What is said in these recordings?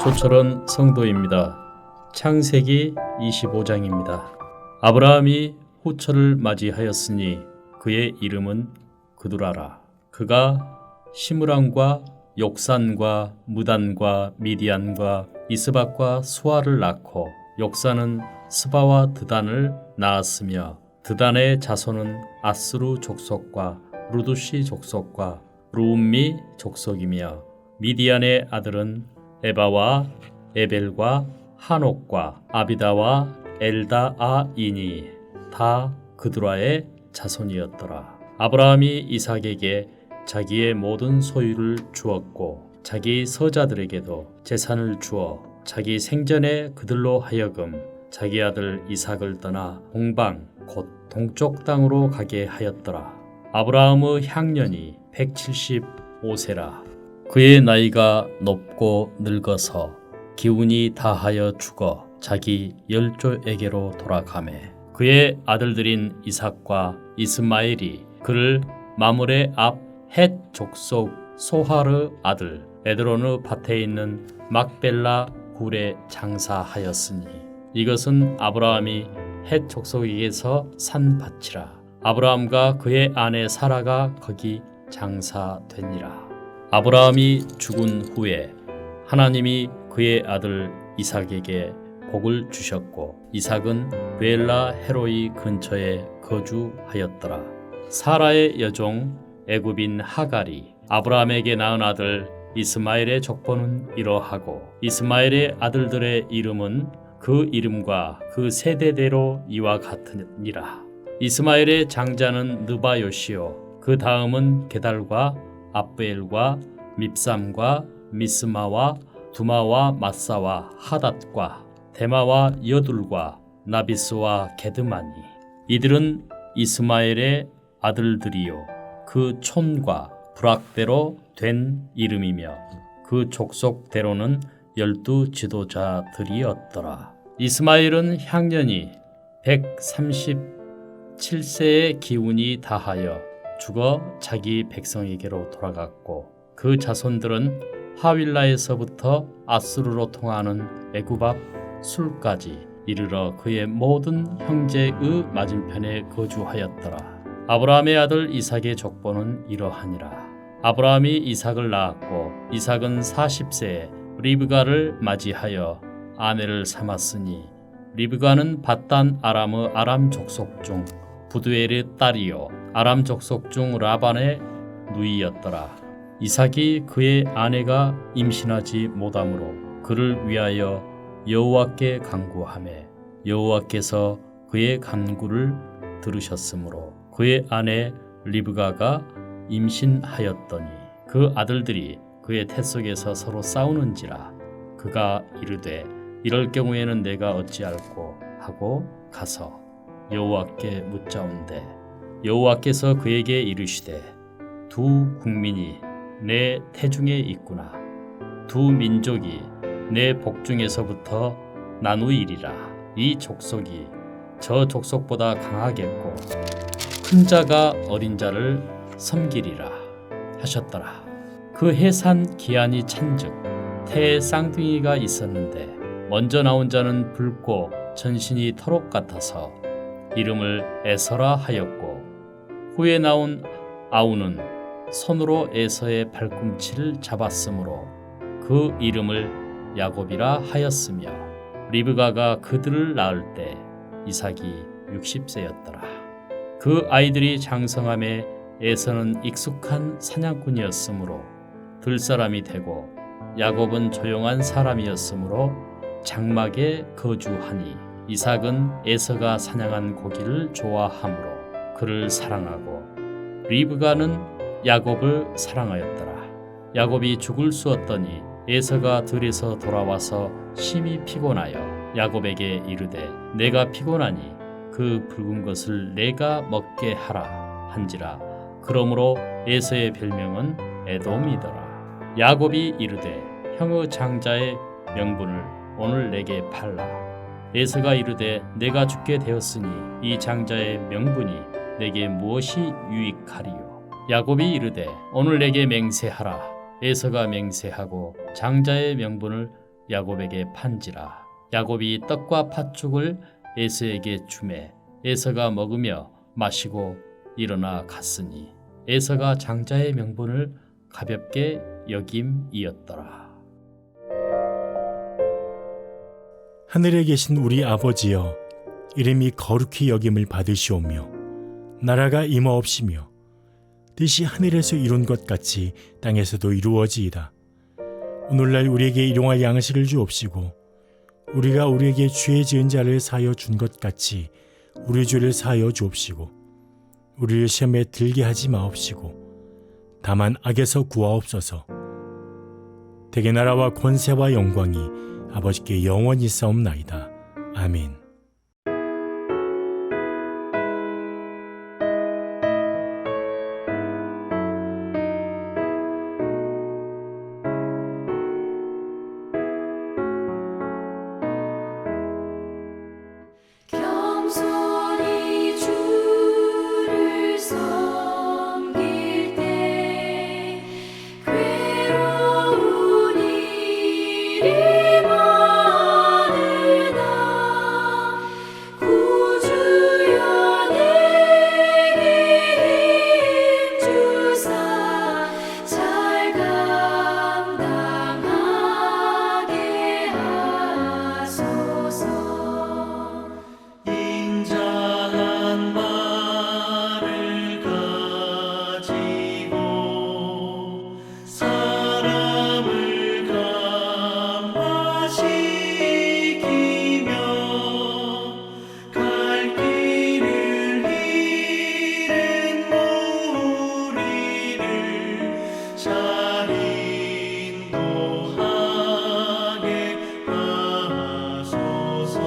조철원 성도입니다. 창세기 25장입니다. 아브라함이 후처를 맞이하였으니 그의 이름은 그두라라. 그가 시므람과 욕산과 무단과 미디안과 이스박과 수아를 낳고 욕산은 스바와 드단을 낳았으며 드단의 자손은 아스루 족속과 루두시 족속과 루음미 족속이며 미디안의 아들은 에바와 에벨과 한옥과 아비다와 엘다아이니 다 그두라의 자손이었더라. 아브라함이 이삭에게 자기의 모든 소유를 주었고 자기 서자들에게도 재산을 주어 자기 생전에 그들로 하여금 자기 아들 이삭을 떠나 동방 곧 동쪽 땅으로 가게 하였더라. 아브라함의 향년이 175세라. 그의 나이가 높고 늙어서 기운이 다하여 죽어 자기 열조에게로 돌아가매 그의 아들들인 이삭과 이스마엘이 그를 마므레 앞 헷 족속 소하르 아들 에드로느 밭에 있는 막벨라 굴에 장사하였으니 이것은 아브라함이 헷 족속에게서 산 밭이라. 아브라함과 그의 아내 사라가 거기 장사되니라. 아브라함이 죽은 후에 하나님이 그의 아들 이삭에게 복을 주셨고 이삭은 베엘라 헤로이 근처에 거주하였더라. 사라의 여종 애굽인 하갈이 아브라함에게 낳은 아들 이스마엘의 족보는 이러하고 이스마엘의 아들들의 이름은 그 이름과 그 세대대로 이와 같으니라. 이스마엘의 장자는 느바요시요 그 다음은 게달과 압베엘과 밉삼과 미스마와 두마와 마사와 하닷과 데마와 여둘과 나비스와 게드마니 이들은 이스마엘의 아들들이요 그 촌과 부락대로 된 이름이며 그 족속대로는 12 지도자들이었더라. 이스마엘은 향년이 137세의 기운이 다하여 죽어 자기 백성에게로 돌아갔고 그 자손들은 하윌라에서부터 아스루로 통하는 애굽 앞 술까지 이르러 그의 모든 형제의 맞은편에 거주하였더라. 아브라함의 아들 이삭의 족보는 이러하니라. 아브라함이 이삭을 낳았고 이삭은 40세에 리브가를 맞이하여 아내를 삼았으니 리브가는 밧단 아람의 아람 족속 중 부두엘의 딸이요 아람 족속 중 라반의 누이였더라. 이삭이 그의 아내가 임신하지 못하므로 그를 위하여 여호와께 간구하매 여호와께서 그의 간구를 들으셨으므로 그의 아내 리브가가 임신하였더니 그 아들들이 그의 태 속에서 서로 싸우는지라 그가 이르되 이럴 경우에는 내가 어찌할꼬 하고 가서 여호와께 묻자온대 여호와께서 그에게 이르시되 두 국민이 내 태중에 있구나 두 민족이 내 복중에서부터 나누이리라 이 족속이 저 족속보다 강하겠고 큰 자가 어린 자를 섬기리라 하셨더라. 그 해산 기한이 찬즉 태에 쌍둥이가 있었는데 먼저 나온 자는 붉고 전신이 터록 같아서 이름을 에서라 하였고 후에 나온 아우는 손으로 에서의 발꿈치를 잡았으므로 그 이름을 야곱이라 하였으며 리브가가 그들을 낳을 때 이삭이 60세였더라. 그 아이들이 장성함에 에서는 익숙한 사냥꾼이었으므로 들사람이 되고 야곱은 조용한 사람이었으므로 장막에 거주하니 이삭은 에서가 사냥한 고기를 좋아하므로 그를 사랑하고 리브가는 야곱을 사랑하였더라. 야곱이 죽을 수 없더니 에서가 들에서 돌아와서 심히 피곤하여 야곱에게 이르되 내가 피곤하니 그 붉은 것을 내가 먹게 하라 한지라. 그러므로 에서의 별명은 에돔이더라. 야곱이 이르되 형의 장자의 명분을 오늘 내게 팔라. 에서가 이르되 내가 죽게 되었으니 이 장자의 명분이 내게 무엇이 유익하리요. 야곱이 이르되 오늘 내게 맹세하라. 에서가 맹세하고 장자의 명분을 야곱에게 판지라. 야곱이 떡과 팥죽을 에서에게 주매 에서가 먹으며 마시고 일어나 갔으니 에서가 장자의 명분을 가볍게 여김이었더라. 하늘에 계신 우리 아버지여, 이름이 거룩히 여김을 받으시오며 나라가 임하옵시며 뜻이 하늘에서 이룬 것 같이 땅에서도 이루어지이다. 오늘날 우리에게 일용할 양식을 주옵시고 우리가 우리에게 죄 지은 자를 사하여 준 것 같이 우리 죄를 사하여 주옵시고 우리를 시험에 들게 하지 마옵시고 다만 악에서 구하옵소서. 대개 나라와 권세와 영광이 아버지께 영원히 싸움나이다. 아멘. 겸손히 주를 섬길 때 괴로운 일이 많으나 구주여 내게 힘주사 잘 감당하게 하소서. 인자한 말을 가지고 사람을 감화시키며 갈 길을 잃은 무리를 잘 인도하게 하소서.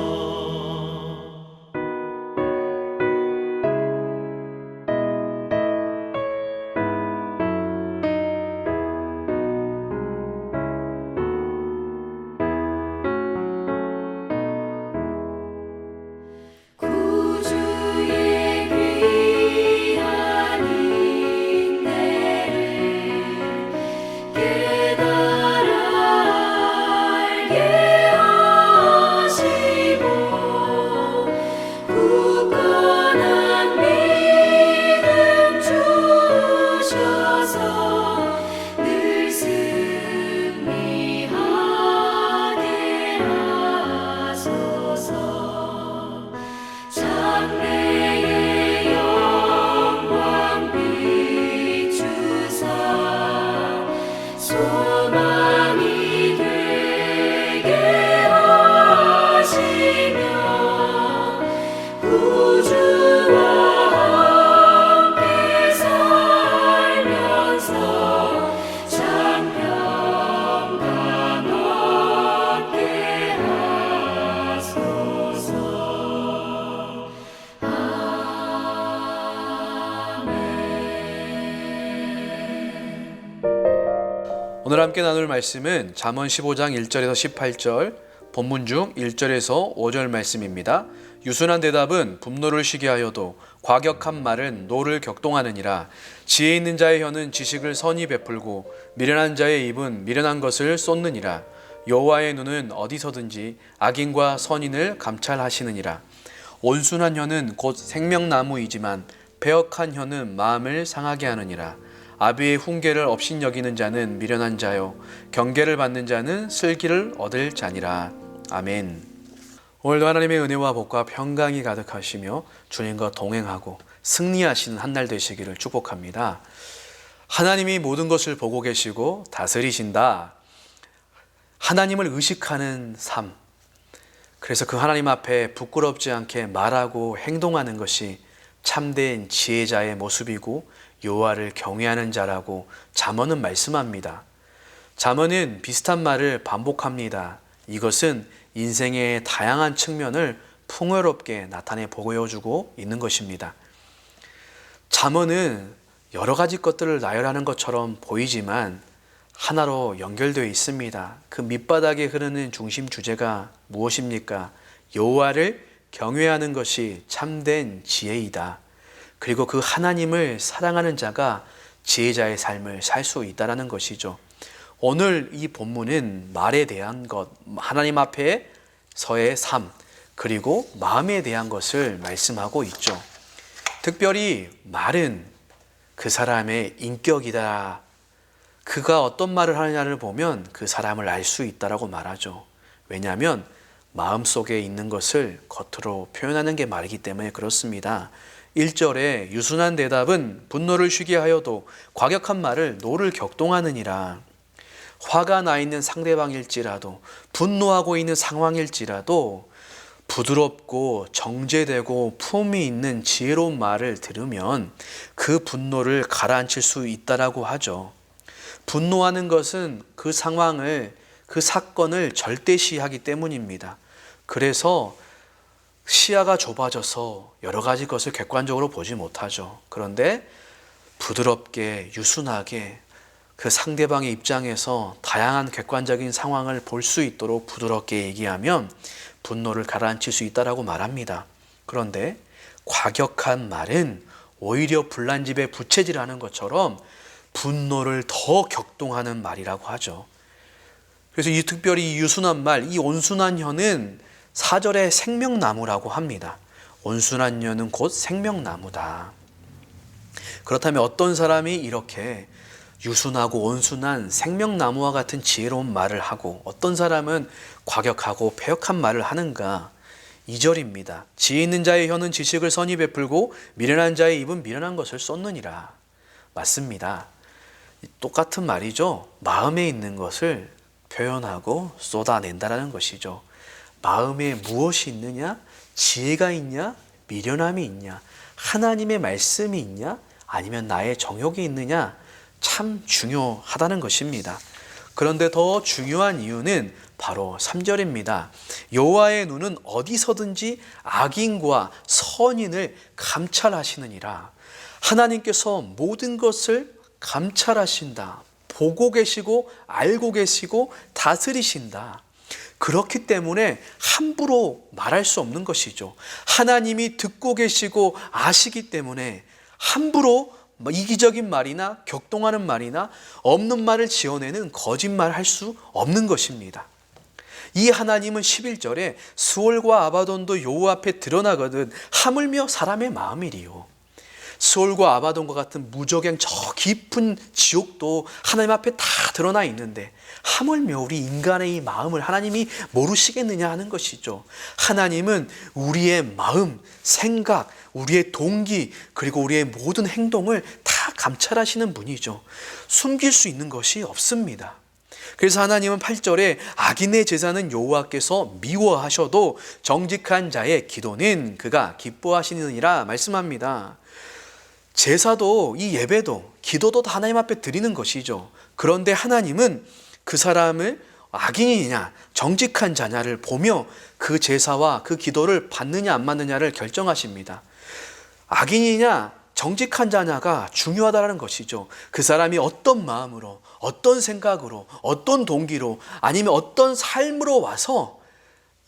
구주의 귀한 인내를 깨달아 알게 하시고 굳건한 믿음 주셔서 늘 승리하게 하소서. 장래의 영광 비추사 소망이 되게 하시며 구주와 함께 살면서 장평강 얻게 하소서. 오늘 함께 나눌 말씀은 잠언 15장 1절에서 18절, 본문 중 1절에서 5절 말씀입니다. 유순한 대답은 분노를 쉬게 하여도 과격한 말은 노를 격동하느니라. 지혜 있는 자의 혀는 지식을 선히 베풀고 미련한 자의 입은 미련한 것을 쏟느니라. 여호와의 눈은 어디서든지 악인과 선인을 감찰하시느니라. 온순한 혀는 곧 생명나무이지만 배역한 혀는 마음을 상하게 하느니라. 아비의 훈계를 업신여기는 자는 미련한 자요 경계를 받는 자는 슬기를 얻을 자니라. 아멘. 오늘도 하나님의 은혜와 복과 평강이 가득하시며 주님과 동행하고 승리하시는 한 날 되시기를 축복합니다. 하나님이 모든 것을 보고 계시고 다스리신다. 하나님을 의식하는 삶. 그래서 그 하나님 앞에 부끄럽지 않게 말하고 행동하는 것이 참된 지혜자의 모습이고 여호와를 경외하는 자라고 잠언은 말씀합니다. 잠언은 비슷한 말을 반복합니다. 이것은 인생의 다양한 측면을 풍요롭게 나타내 보여주고 있는 것입니다. 잠언은 여러 가지 것들을 나열하는 것처럼 보이지만 하나로 연결되어 있습니다. 그 밑바닥에 흐르는 중심 주제가 무엇입니까? 여호와를 경외하는 것이 참된 지혜이다. 그리고 그 하나님을 사랑하는 자가 지혜자의 삶을 살 수 있다는 것이죠. 오늘 이 본문은 말에 대한 것, 하나님 앞에서의 삶, 그리고 마음에 대한 것을 말씀하고 있죠. 특별히 말은 그 사람의 인격이다. 그가 어떤 말을 하느냐를 보면 그 사람을 알 수 있다라고 말하죠. 왜냐하면 마음속에 있는 것을 겉으로 표현하는 게 말이기 때문에 그렇습니다. 1절에 유순한 대답은 분노를 쉬게 하여도 과격한 말을 노를 격동하느니라. 화가 나 있는 상대방일지라도 분노하고 있는 상황일지라도 부드럽고 정제되고 품이 있는 지혜로운 말을 들으면 그 분노를 가라앉힐 수 있다라고 하죠. 분노하는 것은 그 상황을, 그 사건을 절대시하기 때문입니다. 그래서 시야가 좁아져서 여러 가지 것을 객관적으로 보지 못하죠. 그런데 부드럽게 유순하게 그 상대방의 입장에서 다양한 객관적인 상황을 볼 수 있도록 부드럽게 얘기하면 분노를 가라앉힐 수 있다라고 말합니다. 그런데 과격한 말은 오히려 불난 집에 부채질하는 것처럼 분노를 더 격동하는 말이라고 하죠. 그래서 이 특별히 이 유순한 말, 이 온순한 혀는 4절에 생명나무라고 합니다. 온순한 혀는 곧 생명나무다. 그렇다면 어떤 사람이 이렇게 유순하고 온순한 생명나무와 같은 지혜로운 말을 하고 어떤 사람은 과격하고 패역한 말을 하는가? 2절입니다. 지혜 있는 자의 혀는 지식을 선히 베풀고 미련한 자의 입은 미련한 것을 쏟느니라. 맞습니다. 똑같은 말이죠. 마음에 있는 것을 표현하고 쏟아낸다라는 것이죠. 마음에 무엇이 있느냐? 지혜가 있냐? 미련함이 있냐? 하나님의 말씀이 있냐? 아니면 나의 정욕이 있느냐? 참 중요하다는 것입니다. 그런데 더 중요한 이유는 바로 3절입니다. 여호와의 눈은 어디서든지 악인과 선인을 감찰하시느니라. 하나님께서 모든 것을 감찰하신다. 보고 계시고 알고 계시고 다스리신다. 그렇기 때문에 함부로 말할 수 없는 것이죠. 하나님이 듣고 계시고 아시기 때문에 함부로 이기적인 말이나 격동하는 말이나 없는 말을 지어내는 거짓말 할 수 없는 것입니다. 이 하나님은 11절에 스올과 아바돈도 여호와 앞에 드러나거든 하물며 사람의 마음이리요. 스올과 아바돈과 같은 무저갱 저 깊은 지옥도 하나님 앞에 다 드러나 있는데 하물며 우리 인간의 이 마음을 하나님이 모르시겠느냐 하는 것이죠. 하나님은 우리의 마음, 생각, 우리의 동기 그리고 우리의 모든 행동을 다 감찰하시는 분이죠. 숨길 수 있는 것이 없습니다. 그래서 하나님은 8절에 악인의 제사는 여호와께서 미워하셔도 정직한 자의 기도는 그가 기뻐하시느니라 말씀합니다. 제사도 이 예배도 기도도 다 하나님 앞에 드리는 것이죠. 그런데 하나님은 그 사람을 악인이냐 정직한 자냐를 보며 그 제사와 그 기도를 받느냐 안 받느냐를 결정하십니다. 악인이냐 정직한 자냐가 중요하다는 것이죠. 그 사람이 어떤 마음으로 어떤 생각으로 어떤 동기로 아니면 어떤 삶으로 와서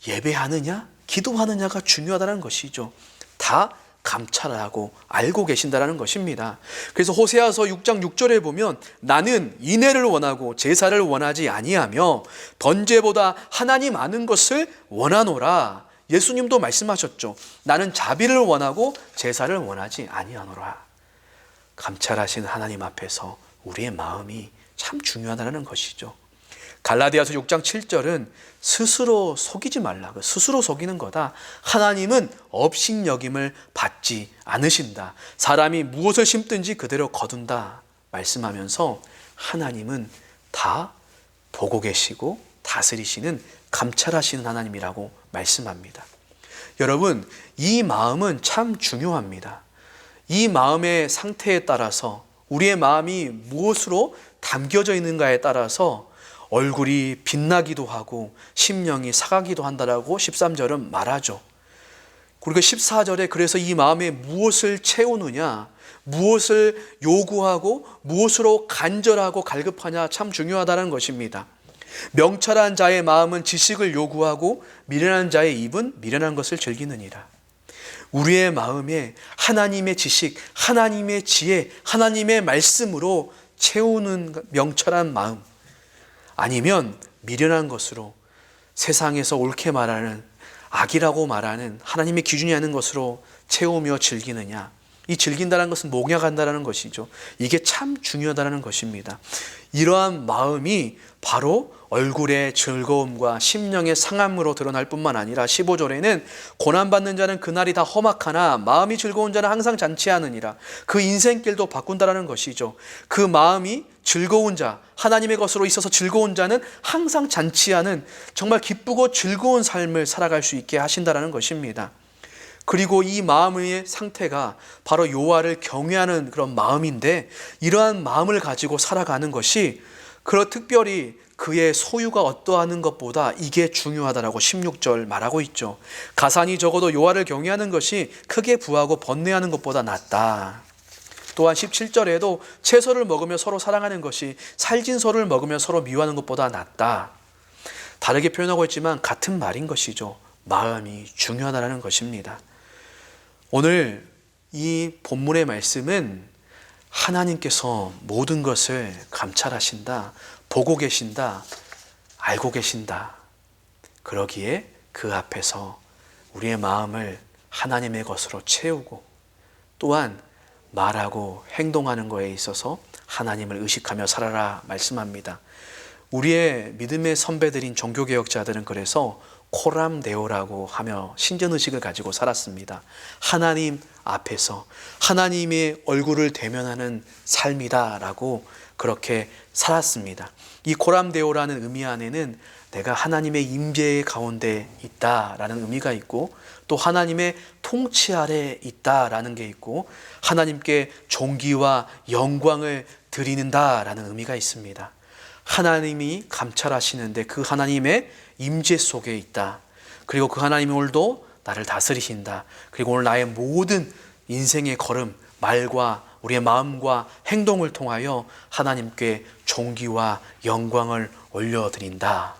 예배하느냐 기도하느냐가 중요하다는 것이죠. 다 감찰하고 알고 계신다라는 것입니다. 그래서 호세아서 6장 6절에 보면 나는 인애를 원하고 제사를 원하지 아니하며 번제보다 하나님 아는 것을 원하노라. 예수님도 말씀하셨죠. 나는 자비를 원하고 제사를 원하지 아니하노라. 감찰하시는 하나님 앞에서 우리의 마음이 참 중요하다는 것이죠. 갈라디아서 6장 7절은 스스로 속이지 말라. 스스로 속이는 거다. 하나님은 업신여김을 받지 않으신다. 사람이 무엇을 심든지 그대로 거둔다. 말씀하면서 하나님은 다 보고 계시고 다스리시는 감찰하시는 하나님이라고 말씀합니다. 여러분, 이 마음은 참 중요합니다. 이 마음의 상태에 따라서 우리의 마음이 무엇으로 담겨져 있는가에 따라서 얼굴이 빛나기도 하고 심령이 상하기도 한다라고 13절은 말하죠. 그리고 14절에 그래서 이 마음에 무엇을 채우느냐, 무엇을 요구하고 무엇으로 간절하고 갈급하냐 참 중요하다는 것입니다. 명철한 자의 마음은 지식을 요구하고 미련한 자의 입은 미련한 것을 즐기느니라. 우리의 마음에 하나님의 지식, 하나님의 지혜, 하나님의 말씀으로 채우는 명철한 마음, 아니면 미련한 것으로 세상에서 옳게 말하는 악이라고 말하는 하나님의 기준이 아닌 것으로 채우며 즐기느냐. 이 즐긴다는 것은 몽약한다는 것이죠. 이게 참 중요하다는 것입니다. 이러한 마음이 바로 얼굴의 즐거움과 심령의 상함으로 드러날 뿐만 아니라 15절에는 고난받는 자는 그날이 다 험악하나 마음이 즐거운 자는 항상 잔치하느니라. 그 인생길도 바꾼다는 것이죠. 그 마음이 즐거운 자, 하나님의 것으로 있어서 즐거운 자는 항상 잔치하는 정말 기쁘고 즐거운 삶을 살아갈 수 있게 하신다는 것입니다. 그리고 이 마음의 상태가 바로 여호와를 경외하는 그런 마음인데, 이러한 마음을 가지고 살아가는 것이 특별히 그의 소유가 어떠하는 것보다 이게 중요하다라고 16절 말하고 있죠. 가산이 적어도 여호와를 경외하는 것이 크게 부하고 번뇌하는 것보다 낫다. 또한 17절에도 채소를 먹으며 서로 사랑하는 것이 살진 소를 먹으며 서로 미워하는 것보다 낫다. 다르게 표현하고 있지만 같은 말인 것이죠. 마음이 중요하다는 것입니다. 오늘 이 본문의 말씀은 하나님께서 모든 것을 감찰하신다, 보고 계신다, 알고 계신다. 그러기에 그 앞에서 우리의 마음을 하나님의 것으로 채우고, 또한 말하고 행동하는 것에 있어서 하나님을 의식하며 살아라 말씀합니다. 우리의 믿음의 선배들인 종교개혁자들은 그래서 코람데오라고 하며 신전의식을 가지고 살았습니다. 하나님 앞에서 하나님의 얼굴을 대면하는 삶이다라고 그렇게 살았습니다. 이 코람데오라는 의미 안에는 내가 하나님의 임재 가운데 있다라는 의미가 있고, 또 하나님의 통치 아래 있다라는 게 있고, 하나님께 존귀와 영광을 드리는다라는 의미가 있습니다. 하나님이 감찰하시는데 그 하나님의 임재 속에 있다. 그리고 그 하나님이 오늘도 나를 다스리신다. 그리고 오늘 나의 모든 인생의 걸음, 말과 우리의 마음과 행동을 통하여 하나님께 존귀와 영광을 올려드린다.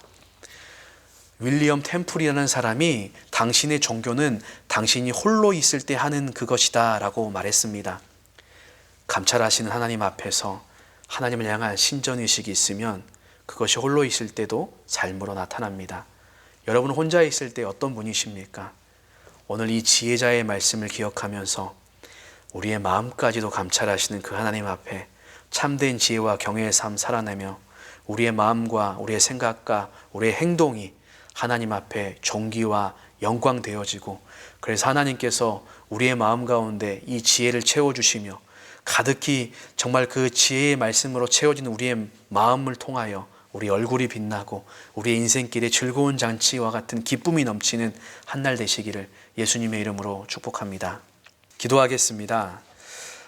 윌리엄 템플이라는 사람이 당신의 종교는 당신이 홀로 있을 때 하는 그것이다 라고 말했습니다. 감찰하시는 하나님 앞에서 하나님을 향한 신전의식이 있으면 그것이 홀로 있을 때도 삶으로 나타납니다. 여러분 혼자 있을 때 어떤 분이십니까? 오늘 이 지혜자의 말씀을 기억하면서 우리의 마음까지도 감찰하시는 그 하나님 앞에 참된 지혜와 경외의 삶 살아내며 우리의 마음과 우리의 생각과 우리의 행동이 하나님 앞에 존귀와 영광 되어지고, 그래서 하나님께서 우리의 마음 가운데 이 지혜를 채워주시며 가득히 정말 그 지혜의 말씀으로 채워진 우리의 마음을 통하여 우리 얼굴이 빛나고 우리의 인생길에 즐거운 잔치와 같은 기쁨이 넘치는 한날 되시기를 예수님의 이름으로 축복합니다. 기도하겠습니다.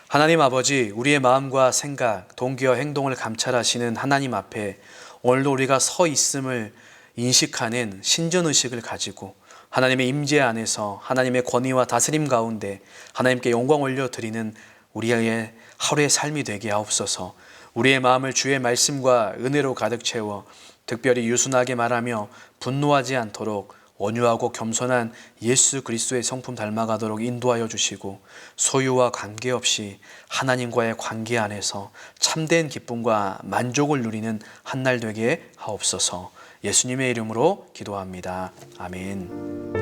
하나님 아버지, 우리의 마음과 생각, 동기와 행동을 감찰하시는 하나님 앞에 오늘도 우리가 서 있음을 인식하는 신전의식을 가지고 하나님의 임재 안에서 하나님의 권위와 다스림 가운데 하나님께 영광 올려드리는 우리의 하루의 삶이 되게 하옵소서. 우리의 마음을 주의 말씀과 은혜로 가득 채워 특별히 유순하게 말하며 분노하지 않도록 온유하고 겸손한 예수 그리스도의 성품 닮아가도록 인도하여 주시고, 소유와 관계없이 하나님과의 관계 안에서 참된 기쁨과 만족을 누리는 한날 되게 하옵소서. 예수님의 이름으로 기도합니다. 아멘.